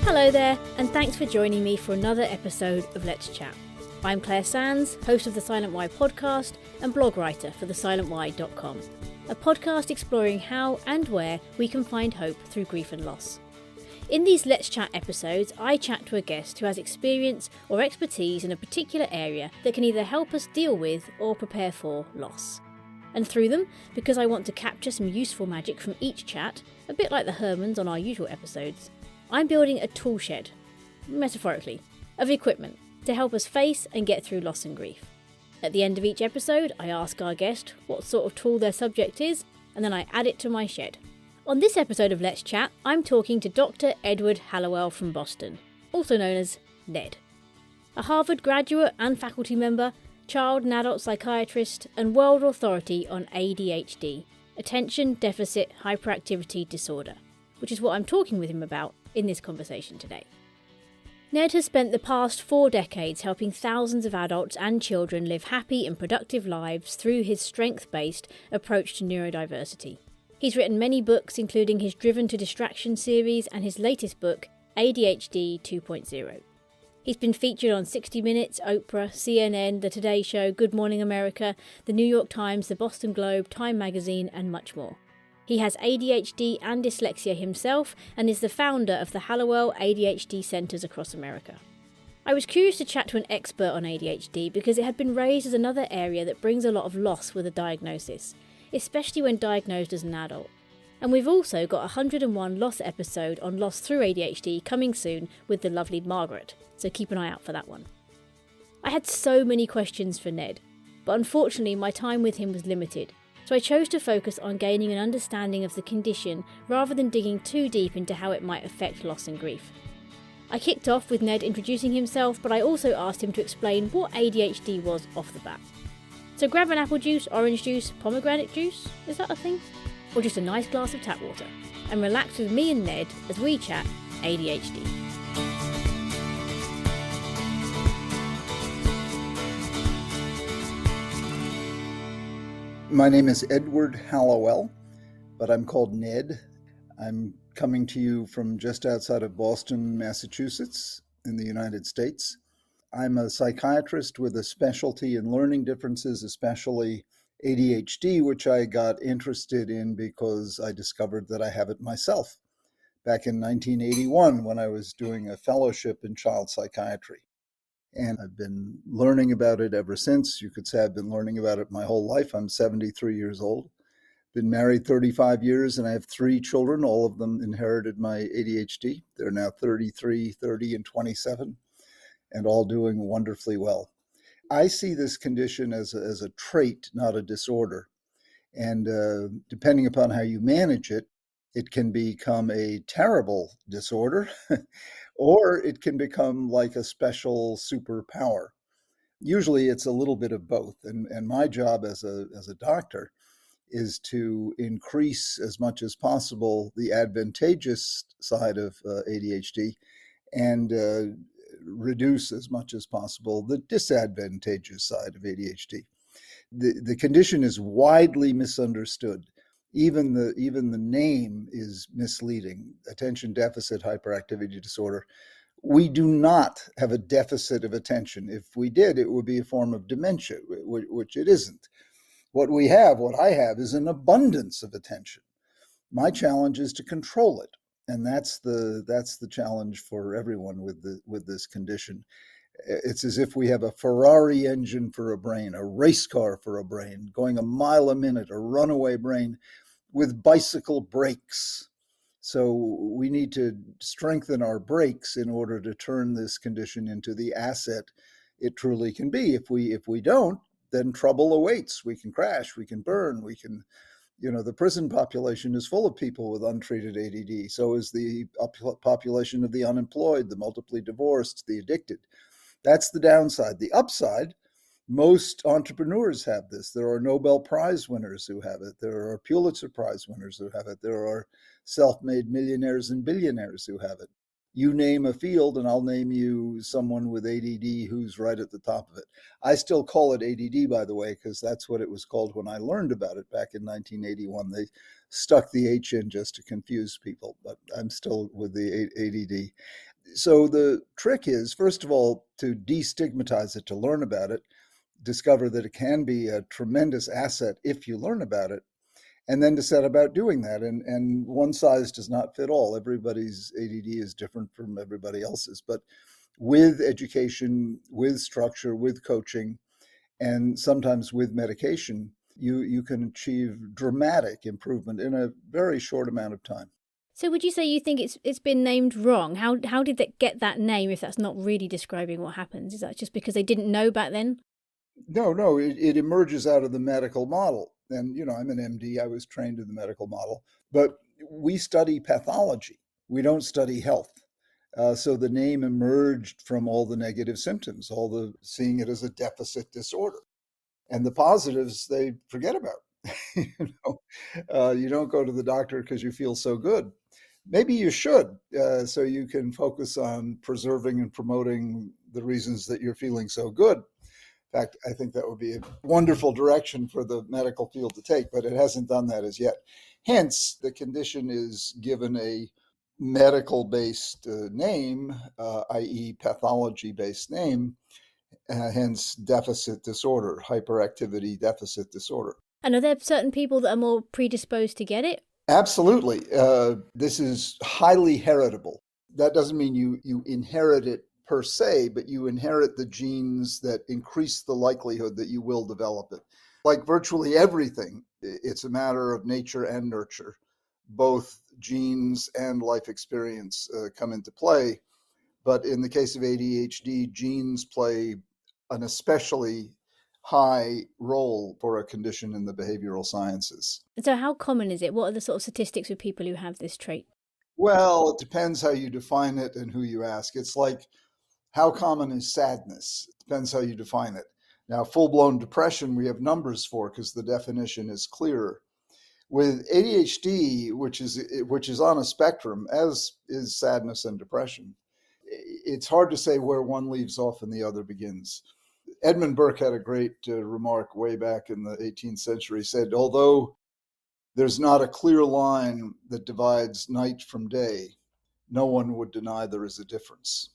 Hello there, and thanks for joining me for another episode of Let's Chat. I'm Claire Sands, host of the Silent Why podcast and blog writer for thesilentwhy.com, a podcast exploring how and where we can find hope through grief and loss. In these Let's Chat episodes, I chat to a guest who has experience or expertise in a particular area that can either help us deal with or prepare for loss. And through them, because I want to capture some useful magic from each chat, a bit like the Hermans on our usual episodes, I'm building a tool shed, metaphorically, of equipment to help us face and get through loss and grief. At the end of each episode, I ask our guest what sort of tool their subject is, and then I add it to my shed. On this episode of Let's Chat, I'm talking to Dr Edward Hallowell from Boston, also known as Ned. A Harvard graduate and faculty member, child and adult psychiatrist, and world authority on ADHD, Attention Deficit Hyperactivity Disorder, which is what I'm talking with him about in this conversation today. Ned has spent the past 4 decades helping thousands of adults and children live happy and productive lives through his strength-based approach to neurodiversity. He's written many books, including his Driven to Distraction series and his latest book, ADHD 2.0. He's been featured on 60 Minutes, Oprah, CNN, The Today Show, Good Morning America, The New York Times, The Boston Globe, Time Magazine, and much more. He has ADHD and dyslexia himself and is the founder of the Hallowell ADHD Centers across America. I was curious to chat to an expert on ADHD because it had been raised as another area that brings a lot of loss with a diagnosis, especially when diagnosed as an adult. And we've also got a 101 loss episode on loss through ADHD coming soon with the lovely Margaret, so keep an eye out for that one. I had so many questions for Ned, but unfortunately my time with him was limited, so I chose to focus on gaining an understanding of the condition rather than digging too deep into how it might affect loss and grief. I kicked off with Ned introducing himself, but I also asked him to explain what ADHD was off the bat. So grab an apple juice, orange juice, pomegranate juice, is that a thing? Or just a nice glass of tap water, and relax with me and Ned as we chat ADHD. My name is Edward Hallowell, but I'm called Ned. I'm coming to you from just outside of Boston, Massachusetts, in the United States. I'm a psychiatrist with a specialty in learning differences, especially ADHD, which I got interested in because I discovered that I have it myself back in 1981 when I was doing a fellowship in child psychiatry. And I've been learning about it ever since. You could say I've been learning about it my whole life. I'm 73 years old. Been married 35 years, and I have 3 children. All of them inherited my ADHD. They're now 33, 30, and 27, and all doing wonderfully well. I see this condition as a trait, not a disorder. And depending upon how you manage it, it can become a terrible disorder, or it can become like a special superpower. Usually it's a little bit of both. And my job as a doctor is to increase as much as possible the advantageous side of ADHD and reduce as much as possible the disadvantageous side of ADHD. The condition is widely misunderstood. Even the name is misleading. Attention Deficit Hyperactivity Disorder. We do not have a deficit of attention. If we did, it would be a form of dementia, which it isn't. What I have, is an abundance of attention. My challenge is to control it, and that's the challenge for everyone with this condition. It's as if we have a Ferrari engine for a brain, a race car for a brain, going a mile a minute, a runaway brain with bicycle brakes. So we need to strengthen our brakes in order to turn this condition into the asset it truly can be. If we don't, then trouble awaits. We can crash, we can burn, the prison population is full of people with untreated ADD. So is the population of the unemployed, the multiply divorced, the addicted. That's the downside. The upside, most entrepreneurs have this. There are Nobel Prize winners who have it. There are Pulitzer Prize winners who have it. There are self-made millionaires and billionaires who have it. You name a field and I'll name you someone with ADD who's right at the top of it. I still call it ADD, by the way, because that's what it was called when I learned about it back in 1981. They stuck the H in just to confuse people, but I'm still with the ADD. So the trick is, first of all, to destigmatize it, to learn about it, discover that it can be a tremendous asset if you learn about it, and then to set about doing that. And one size does not fit all. Everybody's ADD is different from everybody else's. But with education, with structure, with coaching, and sometimes with medication, you can achieve dramatic improvement in a very short amount of time. So would you say you think it's been named wrong? How did that get that name if that's not really describing what happens? Is that just because they didn't know back then? No, it emerges out of the medical model. And, I'm an MD, I was trained in the medical model, but we study pathology. We don't study health. So the name emerged from all the negative symptoms, all the seeing it as a deficit disorder. And the positives they forget about. You don't go to the doctor because you feel so good. Maybe you should, so you can focus on preserving and promoting the reasons that you're feeling so good. In fact, I think that would be a wonderful direction for the medical field to take, but it hasn't done that as yet. Hence, the condition is given a medical-based name, i.e. pathology-based name, hence deficit disorder, hyperactivity deficit disorder. And are there certain people that are more predisposed to get it? Absolutely. This is highly heritable. That doesn't mean you inherit it per se, but you inherit the genes that increase the likelihood that you will develop it. Like virtually everything, it's a matter of nature and nurture. Both genes and life experience come into play. But in the case of ADHD, genes play an especially high role for a condition in the behavioral sciences. So how common is it? What are the sort of statistics with people who have this trait? Well, it depends how you define it and who you ask. It's like, how common is sadness? It depends how you define it. Now, full-blown depression, we have numbers for because the definition is clearer. With ADHD, which is on a spectrum, as is sadness and depression, it's hard to say where one leaves off and the other begins. Edmund Burke had a great remark way back in the 18th century. He said, although there's not a clear line that divides night from day, no one would deny there is a difference.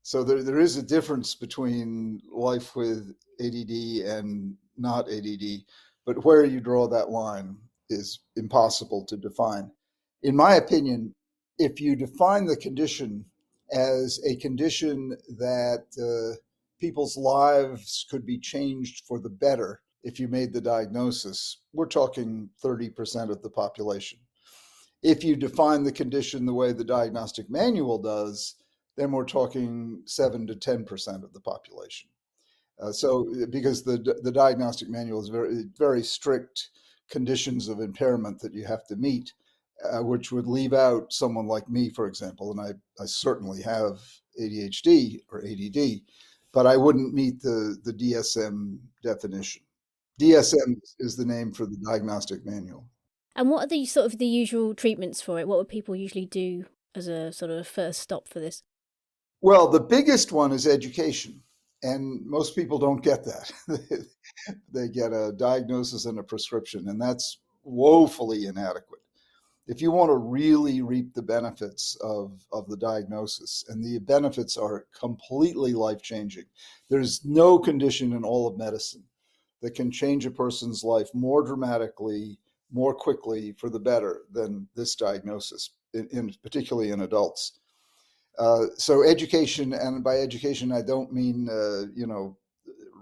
So there is a difference between life with ADD and not ADD, but where you draw that line is impossible to define. In my opinion, if you define the condition as a condition that people's lives could be changed for the better if you made the diagnosis, we're talking 30% of the population. If you define the condition the way the diagnostic manual does, then we're talking 7 to 10% of the population. Because the diagnostic manual is very, very strict conditions of impairment that you have to meet, which would leave out someone like me, for example, and I certainly have ADHD or ADD, but I wouldn't meet the DSM definition. DSM is the name for the diagnostic manual. And what are the sort of the usual treatments for it? What would people usually do as a sort of first stop for this? Well, the biggest one is education, and most people don't get that. They get a diagnosis and a prescription, and that's woefully inadequate. If you want to really reap the benefits of the diagnosis, and the benefits are completely life-changing, there's no condition in all of medicine that can change a person's life more dramatically, more quickly for the better than this diagnosis, particularly in adults. So education, and by education, I don't mean,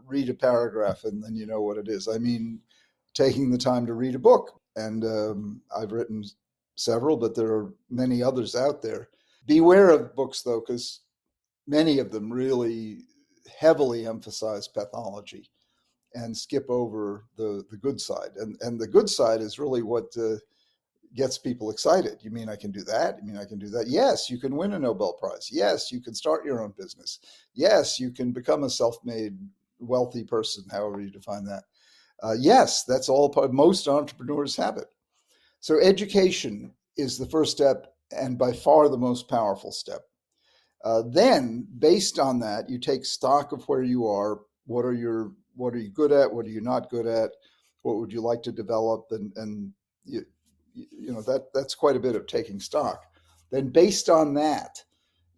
read a paragraph and then you know what it is. I mean, taking the time to read a book. And I've written several, but there are many others out there. Beware of books, though, because many of them really heavily emphasize pathology and skip over the good side. And the good side is really what gets people excited. You mean I can do that? You mean I can do that? Yes, you can win a Nobel Prize. Yes, you can start your own business. Yes, you can become a self-made wealthy person, however you define that. Yes, that's all part. Most entrepreneurs have it. So education is the first step and by far the most powerful step. Then, based on that, you take stock of where you are. What are you good at? What are you not good at? What would you like to develop? And that's quite a bit of taking stock. Then, based on that,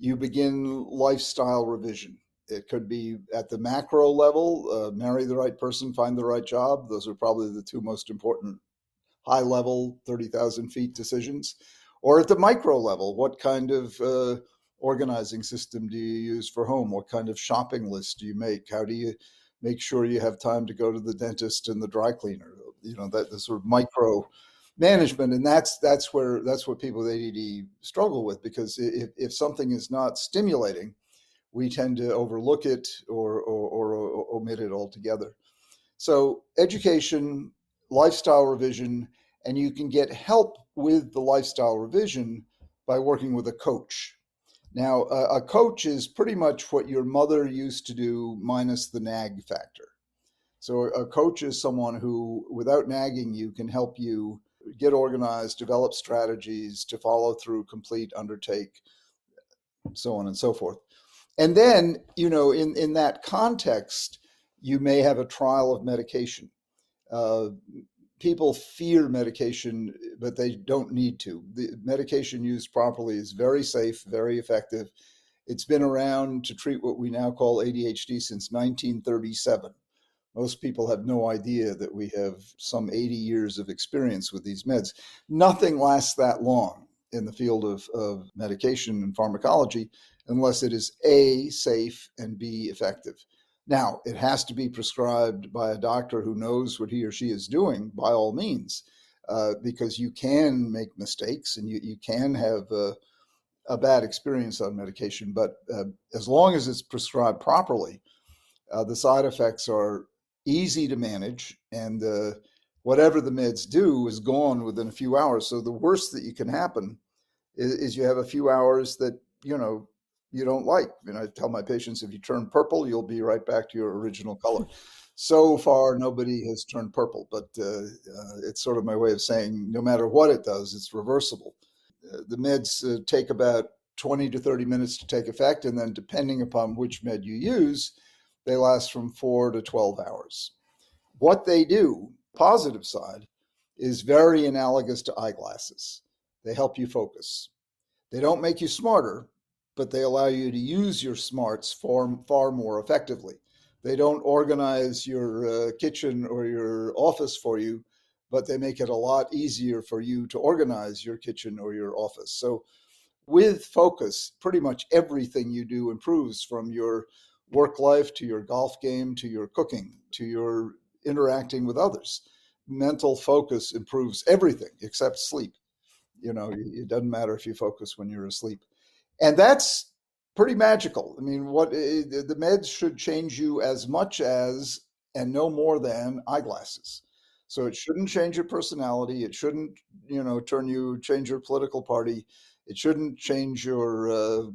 you begin lifestyle revision. It could be at the macro level, marry the right person, find the right job. Those are probably the two most important high level, 30,000 feet decisions. Or at the micro level, what kind of organizing system do you use for home? What kind of shopping list do you make? How do you make sure you have time to go to the dentist and the dry cleaner? That the sort of micro management. And that's what people with ADD struggle with, because if something is not stimulating, we tend to overlook it or omit it altogether. So education, lifestyle revision, and you can get help with the lifestyle revision by working with a coach. Now, a coach is pretty much what your mother used to do minus the nag factor. So a coach is someone who, without nagging you, can help you get organized, develop strategies to follow through, complete, undertake, so on and so forth. And then, in that context, you may have a trial of medication. People fear medication, but they don't need to. The medication used properly is very safe, very effective. It's been around to treat what we now call ADHD since 1937. Most people have no idea that we have some 80 years of experience with these meds. Nothing lasts that long in the field of medication and pharmacology unless it is A, safe, and B, effective. Now, it has to be prescribed by a doctor who knows what he or she is doing, by all means, because you can make mistakes and you can have a bad experience on medication. But as long as it's prescribed properly, the side effects are easy to manage, and whatever the meds do is gone within a few hours. So the worst that you can happen is you have a few hours that, you don't like. I tell my patients, if you turn purple, you'll be right back to your original color. So far, nobody has turned purple, but it's sort of my way of saying no matter what it does, it's reversible. The meds take about 20 to 30 minutes to take effect, and then depending upon which med you use, they last from 4 to 12 hours. What they do, positive side, is very analogous to eyeglasses. They help you focus. They don't make you smarter, but they allow you to use your smarts far more effectively. They don't organize your kitchen or your office for you, but they make it a lot easier for you to organize your kitchen or your office. So with focus, pretty much everything you do improves, from your work life to your golf game to your cooking to your interacting with others. Mental focus improves everything except sleep. It doesn't matter if you focus when you're asleep. And that's pretty magical. I mean, the meds should change you as much as and no more than eyeglasses. So it shouldn't change your personality. It shouldn't, change your political party. It shouldn't change your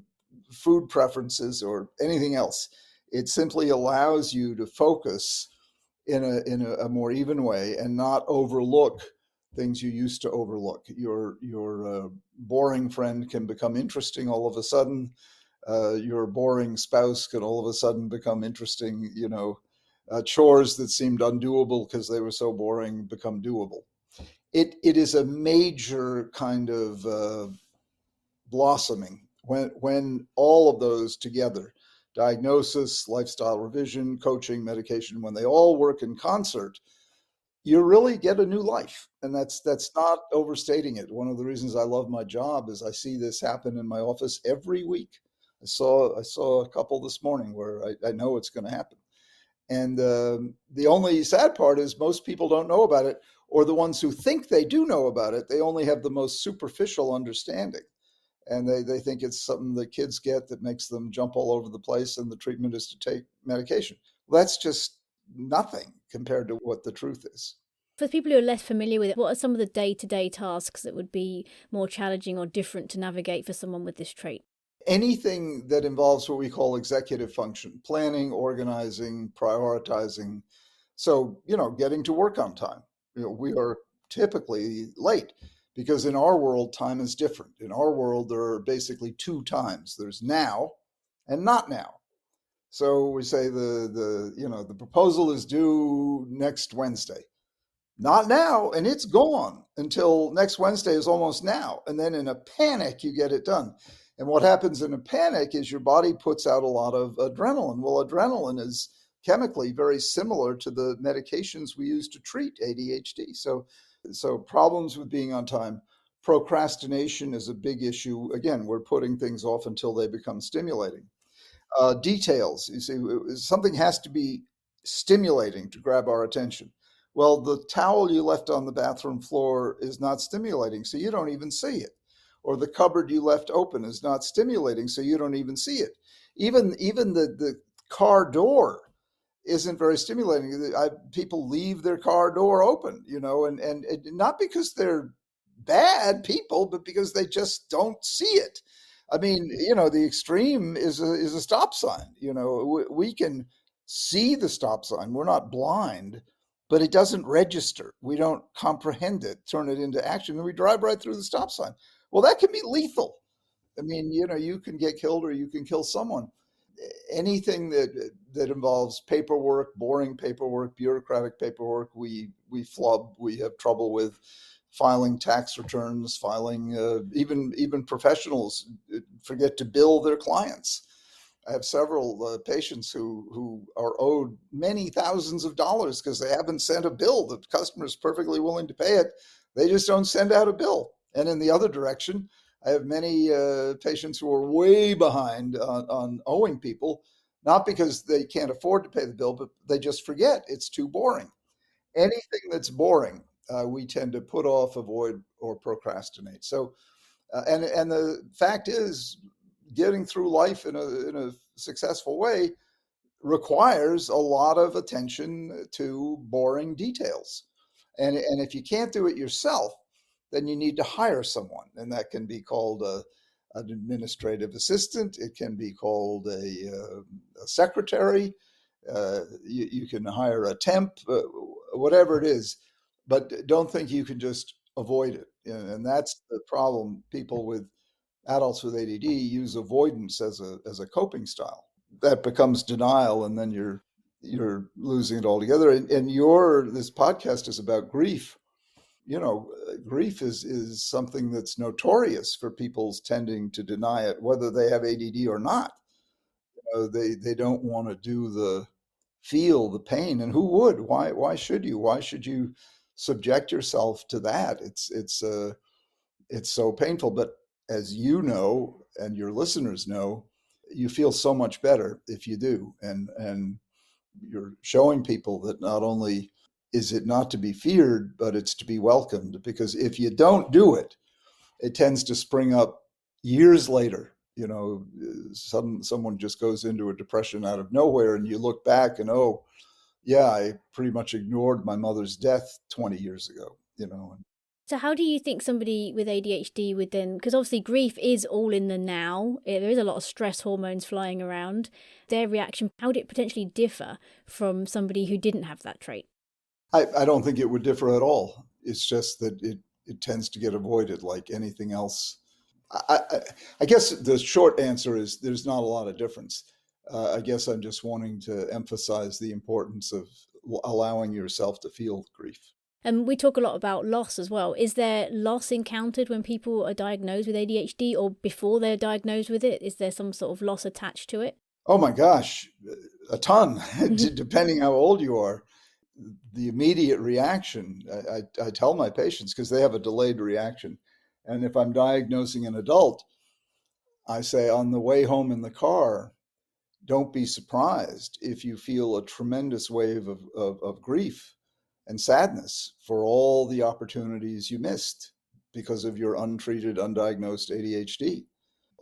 food preferences or anything else. It simply allows you to focus in a more even way and not overlook things you used to overlook. Your boring friend can become interesting all of a sudden. Your boring spouse can all of a sudden become interesting. Chores that seemed undoable because they were so boring become doable. It is a major kind of blossoming when all of those together, diagnosis, lifestyle revision, coaching, medication, when they all work in concert, you really get a new life. And that's not overstating it. One of the reasons I love my job is I see this happen in my office every week. I saw a couple this morning where I know it's going to happen. And the only sad part is most people don't know about it, or the ones who think they do know about it, they only have the most superficial understanding. And they think it's something that kids get that makes them jump all over the place, and the treatment is to take medication. Well, that's just nothing compared to what the truth is. For people who are less familiar with it, what are some of the day-to-day tasks that would be more challenging or different to navigate for someone with this trait? Anything that involves what we call executive function, planning, organizing, prioritizing. So, getting to work on time. We are typically late because in our world, time is different. In our world, there are basically two times. There's now and not now. So we say the proposal is due next Wednesday. Not now, and it's gone until next Wednesday is almost now. And then in a panic, you get it done. And what happens in a panic is your body puts out a lot of adrenaline. Well, adrenaline is chemically very similar to the medications we use to treat ADHD. So problems with being on time. Procrastination is a big issue. Again, we're putting things off until they become stimulating. Details, you see, something has to be stimulating to grab our attention. Well, the towel you left on the bathroom floor is not stimulating, so you don't even see it. Or the cupboard you left open is not stimulating, so you don't even see it. Even the car door isn't very stimulating. People leave their car door open, and not because they're bad people, but because they just don't see it. I mean, the extreme is a stop sign. We can see the stop sign. We're not blind, but it doesn't register. We don't comprehend it, turn it into action, and we drive right through the stop sign. Well, that can be lethal. I mean, you can get killed or you can kill someone. Anything that involves paperwork, boring paperwork, bureaucratic paperwork, we flub. We have trouble with filing tax returns, filing even professionals forget to bill their clients. I have several patients who are owed many thousands of dollars because they haven't sent a bill. The customer is perfectly willing to pay it. They just don't send out a bill. And in the other direction, I have many patients who are way behind on owing people, not because they can't afford to pay the bill, but they just forget. It's too boring. Anything that's boring, we tend to put off, avoid, or procrastinate. So, and the fact is, getting through life in a successful way requires a lot of attention to boring details. And if you can't do it yourself, then you need to hire someone, and that can be called an administrative assistant. It can be called a secretary. You can hire a temp, whatever it is, but don't think you can just avoid it. And that's the problem. People with adults with ADD use avoidance as a coping style. That becomes denial, and then you're losing it altogether. And this podcast is about grief. Grief is something that's notorious for people's tending to deny it, whether they have ADD or not. They don't want to feel the pain, and who would? Why should you? Why should you subject yourself to that? It's so painful. But as you know, and your listeners know, you feel so much better if you do, and you're showing people that not only is it not to be feared, but it's to be welcomed. Because if you don't do it, it tends to spring up years later. Someone just goes into a depression out of nowhere, and you look back and, oh, yeah, I pretty much ignored my mother's death 20 years ago. So how do you think somebody with ADHD would then, because obviously grief is all in the now, there is a lot of stress hormones flying around, their reaction, how would it potentially differ from somebody who didn't have that trait? I don't think it would differ at all. It's just that it tends to get avoided like anything else. I guess the short answer is there's not a lot of difference. I guess I'm just wanting to emphasize the importance of allowing yourself to feel grief. And we talk a lot about loss as well. Is there loss encountered when people are diagnosed with ADHD or before they're diagnosed with it? Is there some sort of loss attached to it? Oh my gosh, a ton, depending how old you are. The immediate reaction, I tell my patients, because they have a delayed reaction. And if I'm diagnosing an adult, I say on the way home in the car, don't be surprised if you feel a tremendous wave of grief and sadness for all the opportunities you missed because of your untreated, undiagnosed ADHD.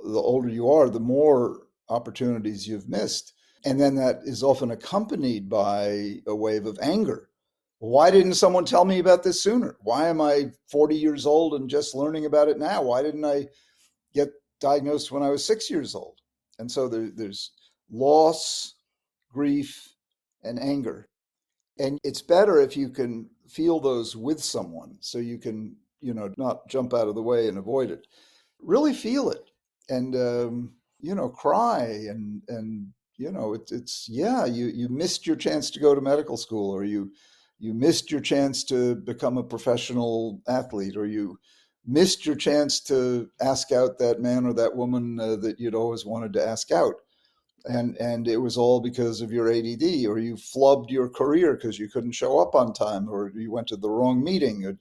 The older you are, the more opportunities you've missed. And then that is often accompanied by a wave of anger. Why didn't someone tell me about this sooner? Why am I 40 years old and just learning about it now? Why didn't I get diagnosed when I was 6 years old? And so there's loss, grief, and anger. And it's better if you can feel those with someone so you can, not jump out of the way and avoid it. Really feel it and, cry and you missed your chance to go to medical school, or you missed your chance to become a professional athlete, or you missed your chance to ask out that man or that woman that you'd always wanted to ask out. And it was all because of your ADD, or you flubbed your career because you couldn't show up on time, or you went to the wrong meeting, and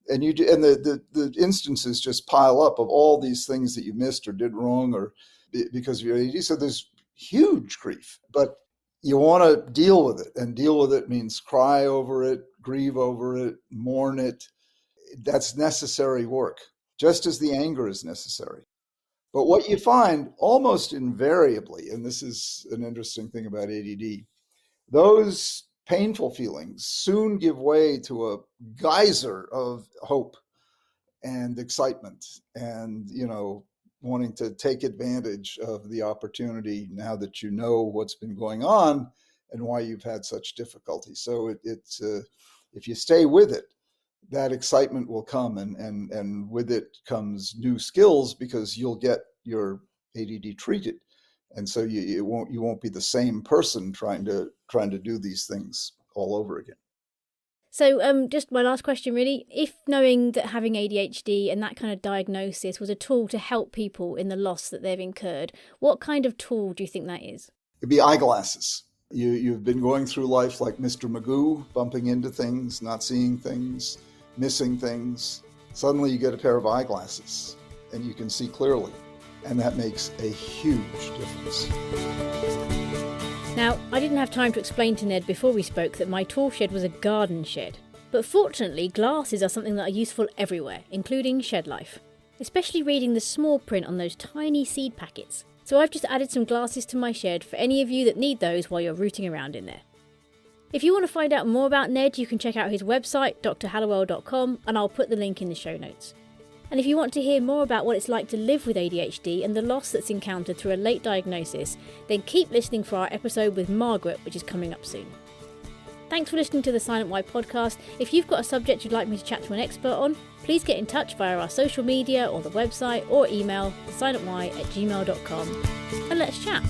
the instances just pile up of all these things that you missed or did wrong, or because of your ADD. So there's huge grief, but you want to deal with it, and deal with it means cry over it, grieve over it, mourn it. That's necessary work, just as the anger is necessary. But what you find almost invariably, and this is an interesting thing about ADD, those painful feelings soon give way to a geyser of hope and excitement and, wanting to take advantage of the opportunity now that you know what's been going on and why you've had such difficulty. So it's if you stay with it, that excitement will come, and with it comes new skills, because you'll get your ADD treated, and so you won't be the same person trying to do these things all over again. So just my last question really, if knowing that having ADHD and that kind of diagnosis was a tool to help people in the loss that they've incurred, what kind of tool do you think that is? It'd be eyeglasses. You've been going through life like Mr. Magoo, bumping into things, not seeing things, missing things. Suddenly you get a pair of eyeglasses and you can see clearly, and that makes a huge difference. Now, I didn't have time to explain to Ned before we spoke that my tool shed was a garden shed. But fortunately, glasses are something that are useful everywhere, including shed life. Especially reading the small print on those tiny seed packets. So I've just added some glasses to my shed for any of you that need those while you're rooting around in there. If you want to find out more about Ned, you can check out his website, drhallowell.com, and I'll put the link in the show notes. And if you want to hear more about what it's like to live with ADHD and the loss that's encountered through a late diagnosis, then keep listening for our episode with Margaret, which is coming up soon. Thanks for listening to the Silent Y podcast. If you've got a subject you'd like me to chat to an expert on, please get in touch via our social media or the website, or email silentY@gmail.com, and let's chat.